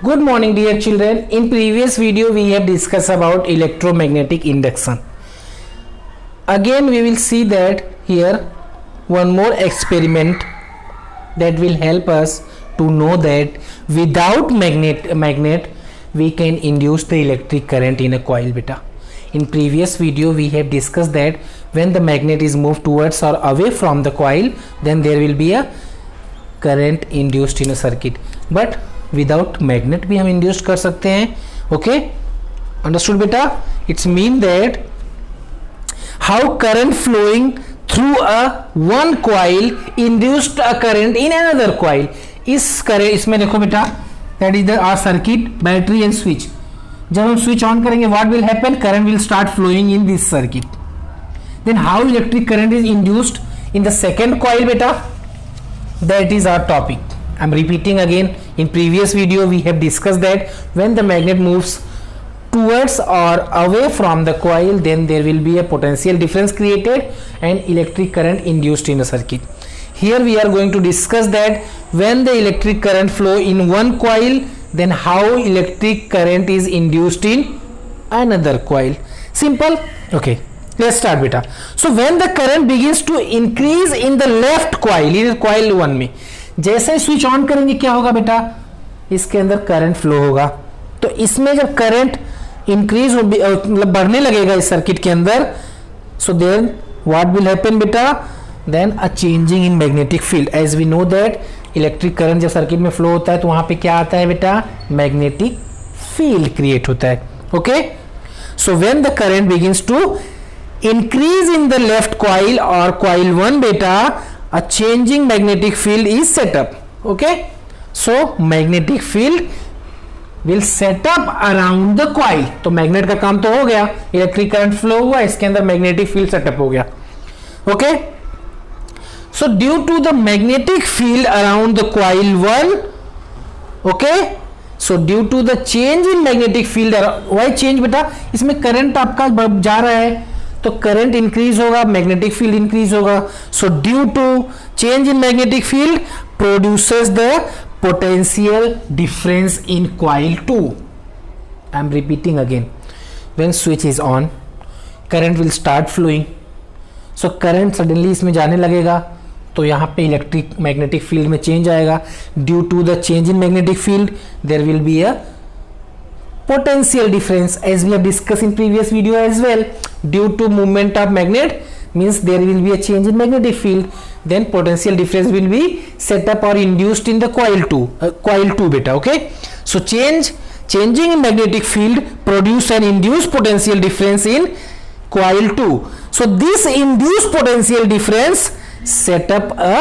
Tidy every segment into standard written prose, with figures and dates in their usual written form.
Good morning dear children. In previous video we have discussed about electromagnetic induction. Again we will see that here one more experiment that will help us to know that without magnet we can induce the electric current in a coil beta. In previous video we have discussed that when the magnet is moved towards or away from the coil, then there will be a current induced in a circuit. But without magnet भी हम induce कर सकते हैं. Okay, understood बेटा? It's mean that how current flowing through a one coil induced a current in another coil. इस current इसमें देखो बेटा, that is the our circuit, battery and switch. जब हम स्विच ऑन करेंगे what will happen? Current will start flowing in this circuit. Then how electric current is induced in the second coil बेटा? That is our topic. I'm repeating again. In previous video we have discussed that when the magnet moves towards or away from the coil, then there will be a potential difference created and electric current induced in a circuit. Here we are going to discuss that when the electric current flow in one coil, then how electric current is induced in another coil. Simple. Okay, let's start beta. So when the current begins to increase in the left coil, in coil 1 में, जैसे switch on करेंगे क्या होगा बेटा? इसके अंदर current flow होगा. तो इसमें जब करंट इंक्रीज मतलब बढ़ने लगेगा इस सर्किट के अंदर, so then what will happen बेटा? Then a changing in magnetic field. As we know that electric current जब सर्किट में फ्लो होता है तो वहां पे क्या आता है बेटा? मैग्नेटिक फील्ड क्रिएट होता है. Okay, so when the current begins to increase in the left coil और कॉइल 1 बेटा, a changing magnetic field is set up. Okay, so magnetic field will set up around the coil. तो magnet का काम तो हो गया, electric current flow हुआ, इसके अंदर मैग्नेटिक फील्ड सेटअप हो गया. Okay, so due to the magnetic field around the coil 1, okay, so due to the change in magnetic field, why change बेटा? इसमें करंट आपका जा रहा है तो करंट इंक्रीज होगा, मैग्नेटिक फील्ड इंक्रीज होगा. So due to change in magnetic field produces the potential difference in coil 2. I am repeating again. When switch is on, current will start flowing. So current suddenly इसमें जाने लगेगा तो यहाँ पे electric magnetic field में change आएगा. Due to the change in magnetic field there will be a potential difference, as we have discussed in previous video as well. Due to movement of magnet means there will be a change in magnetic field, then potential difference will be set up or induced in the coil 2 beta. Okay, so changing in magnetic field produce and induce potential difference in coil 2. So this induced potential difference set up a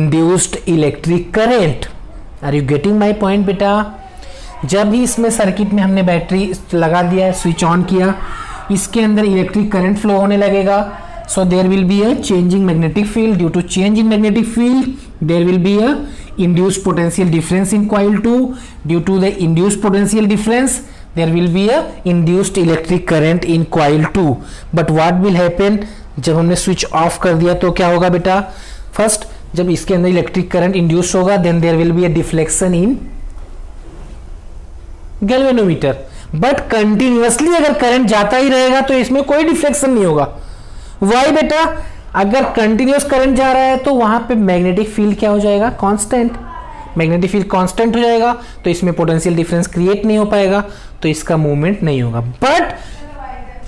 induced electric current. Are you getting my point beta? जब भी इसमें circuit में हमने battery लगा दिया है, switch on किया, इसके अंदर इलेक्ट्रिक करंट फ्लो होने लगेगा. So there will be a changing magnetic field. Due to change in magnetic field there will be a induced potential difference in coil 2. Due to the induced potential difference there will be a induced electric current in coil 2. But what will happen? जब हमने switch off कर दिया तो क्या होगा बेटा? First जब इसके अंदर इलेक्ट्रिक करंट इंड्यूस होगा, then there will be a deflection in galvanometer. But continuously अगर करंट जाता ही रहेगा तो इसमें कोई डिफ्लेक्शन नहीं होगा. वाई बेटा? अगर कंटिन्यूअस करंट जा रहा है तो वहां पे मैग्नेटिक फील्ड क्या हो जाएगा? कांस्टेंट. मैग्नेटिक फील्ड कांस्टेंट हो जाएगा तो इसमें पोटेंशियल डिफरेंस क्रिएट नहीं हो पाएगा, तो इसका मूवमेंट नहीं होगा.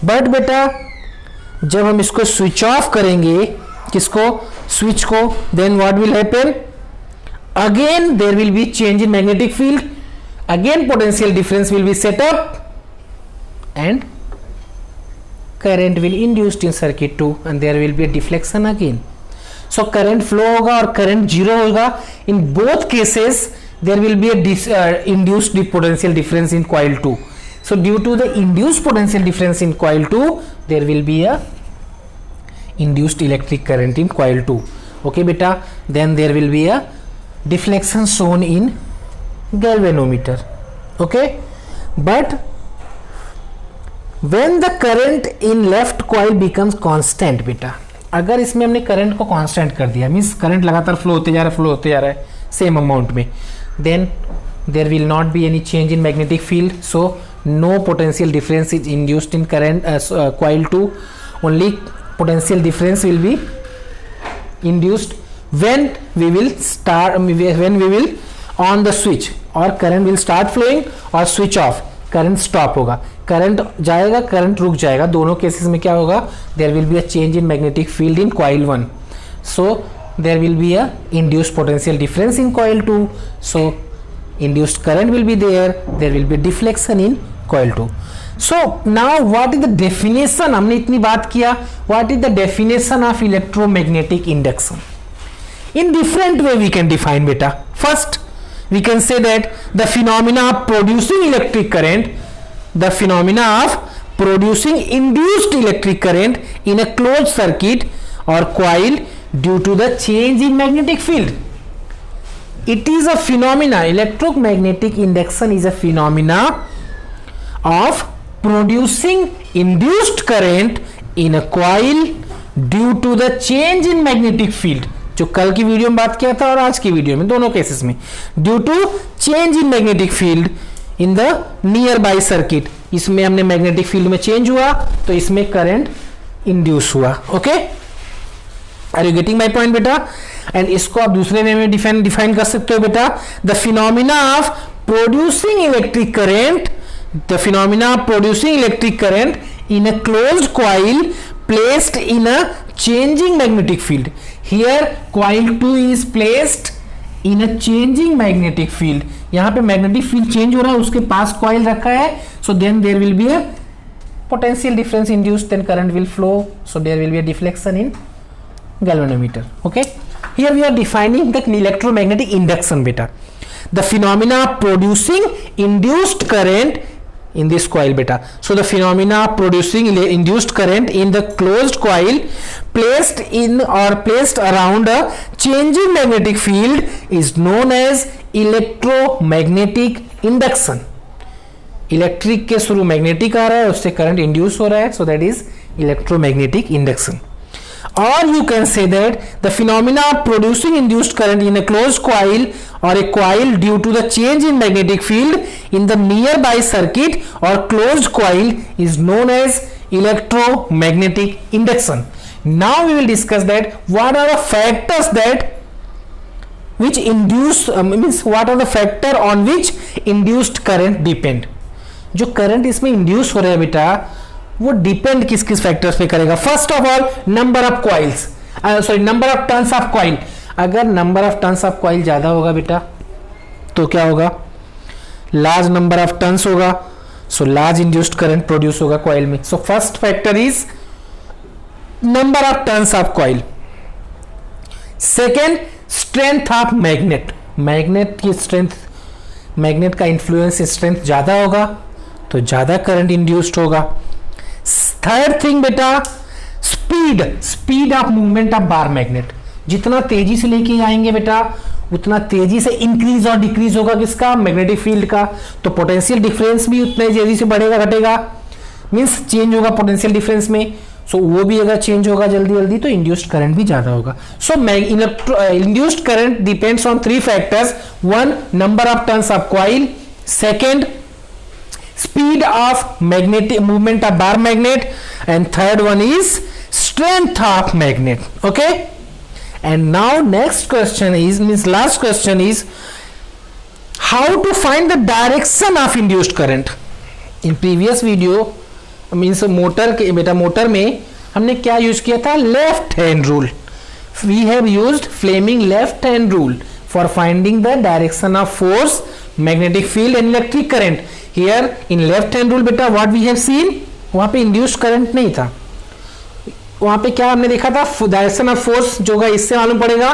बट बेटा जब हम इसको स्विच ऑफ करेंगे, किसको? स्विच को, then what will happen? Again there will be change in magnetic field. Again potential difference will be set up and current will induced in circuit 2 and there will be a deflection again. So current flow होगा और current zero होगा. In both cases there will be a induced potential difference in coil 2. So due to the induced potential difference in coil 2 there will be a induced electric current in coil 2. Okay beta, then there will be a deflection shown in galvanometer. Okay, but when the current in left coil becomes constant beta, अगर इसमें हमने current को constant कर दिया, means current लगातार flow होते जा रहा है, सेम अमाउंट में, then there will not be any change in magnetic field, so no potential difference is induced in current coil 2. Only potential difference will be induced when we will on the switch, or current will start flowing or switch off, current stop होगा, current जाएगा, current रुक जाएगा. दोनों cases में क्या होगा, there will be a change in magnetic field in coil 1. So there will be a induced potential difference in coil 2. So induced current will be there will be deflection in coil 2. So now what is the definition, हमने इतनी बात किया, what is the definition of electromagnetic induction? In different way we can define beta. First we can say that the phenomena of producing electric current, the phenomena of producing induced electric current in a closed circuit or coil due to the change in magnetic field. It is a phenomena, electromagnetic induction is a phenomena of producing induced current in a coil due to the change in magnetic field. जो कल की video में बात किया था और आज की वीडियो में, दोनों केसेस में due to change in magnetic field in the nearby circuit. इसमें हमने मैग्नेटिक फील्ड में चेंज हुआ तो इसमें करंट इंड्यूस हुआ. Okay, are you getting my point बेटा? एंड इसको आप दूसरे वे में डिफाइन कर सकते हो बेटा, the phenomena of producing electric current, the phenomena of producing electric current in a closed coil placed in a changing magnetic field. Here coil 2 is placed in a changing magnetic field. यहाँ पे magnetic field change हो रहा है, उसके पास coil रखा है, so then there will be a potential difference induced, then current will flow, so there will be a deflection in galvanometer. Okay, here we are defining the electromagnetic induction beta, the phenomena of producing induced current in this coil beta. So the phenomena of producing induced current in the closed coil placed in or placed around a changing magnetic field is known as electromagnetic induction. Electric के शुरू magnetic आ रहा है, उससे current induce हो रहा है, so that is electromagnetic induction. Or you can say that the phenomena of producing induced current in a closed coil or a coil due to the change in magnetic field in the nearby circuit or closed coil is known as electromagnetic induction. Now we will discuss that what are the factors that which induce means what are the factor on which induced current depend. जो current इसमें induce हो रहा है बेटा, वो depend किस किस factors पे करेगा. First of all number of coils, sorry number of turns of coil. अगर number of turns of coil ज्यादा होगा बेटा तो क्या होगा, लार्ज नंबर ऑफ टर्न्स होगा, so large induced current produce होगा कॉइल में. So first factor is number of turns of coil. Second strength of magnet, magnet की स्ट्रेंथ, मैग्नेट का इंफ्लुएंस स्ट्रेंथ ज्यादा होगा तो ज्यादा करंट इंड्यूस्ड होगा. थर्ड थिंग बेटा speed, speed of movement of bar magnet. जितना तेजी से लेके जाएंगे बेटा उतना तेजी से इंक्रीज और डिक्रीज होगा किसका, मैग्नेटिक फील्ड का. तो पोटेंशियल डिफरेंस भी उतना तेजी से बढ़ेगा घटेगा, मींस चेंज होगा पोटेंशियल डिफरेंस में. सो वो भी अगर चेंज होगा जल्दी जल्दी तो इंड्यूस्ड करंट भी ज्यादा होगा. So induced current depends on three factors. One, number of turns of coil. Second, speed of magnetic movement of bar magnet, and third one is strength of magnet. Okay, and now next question is, means last question is how to find the direction of induced current. In previous video means motor के बेटा, motor में हमने क्या use किया था, left hand rule. we have used Fleming left hand rule for finding the direction of force, magnetic field and electric current. Here in left hand rule बेटा what we have seen, वहां पे induced current नहीं था. वहां पे क्या हमने देखा था, डायरेक्शन ऑफ फोर्स जो होगा इससे मालूम पड़ेगा,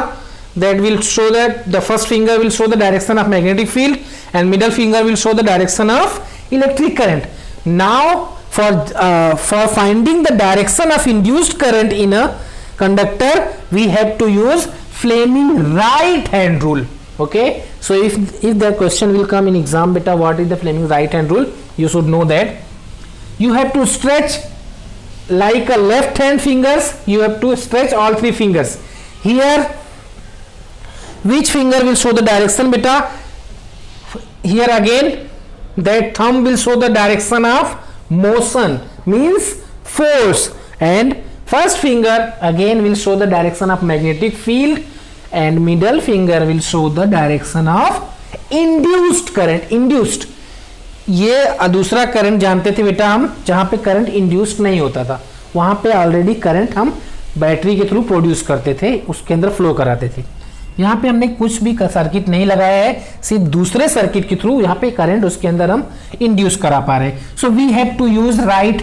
that will show that the first finger will show the direction of magnetic field and middle finger will show the direction of electric current. Now for finding the direction of induced current in a conductor we have to use Fleming right hand rule. Okay, so if the question will come in exam beta, what is the Fleming right hand rule, you should know that you have to stretch like a left hand fingers, you have to stretch all three fingers. Here which finger will show the direction beta, here again that thumb will show the direction of motion, means force, and first finger again will show the direction of magnetic field, and middle finger will show the direction of induced current. Induced, ये दूसरा current जानते थे बेटा हम, जहां पे current induced नहीं होता था, वहां पे ऑलरेडी करंट हम बैटरी के थ्रू प्रोड्यूस करते थे, उसके अंदर फ्लो कराते थे। यहाँ पे हमने कुछ भी सर्किट नहीं लगाया है, सिर्फ दूसरे सर्किट के थ्रू यहाँ पे करंट उसके अंदर हम इंड्यूस करा पा रहे हैं। So we have to use right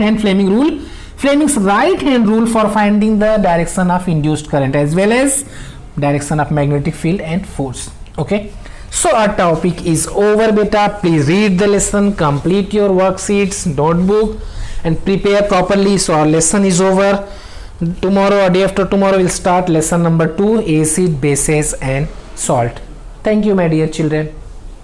hand Fleming rule, Fleming's right hand rule for finding the direction of induced current as well as direction of magnetic field and force. Okay, so our topic is over beta. Please read the lesson, complete your worksheets, notebook, and prepare properly. So our lesson is over. Tomorrow or day after tomorrow we'll start lesson number 2, acid, bases and salt. Thank you my dear children.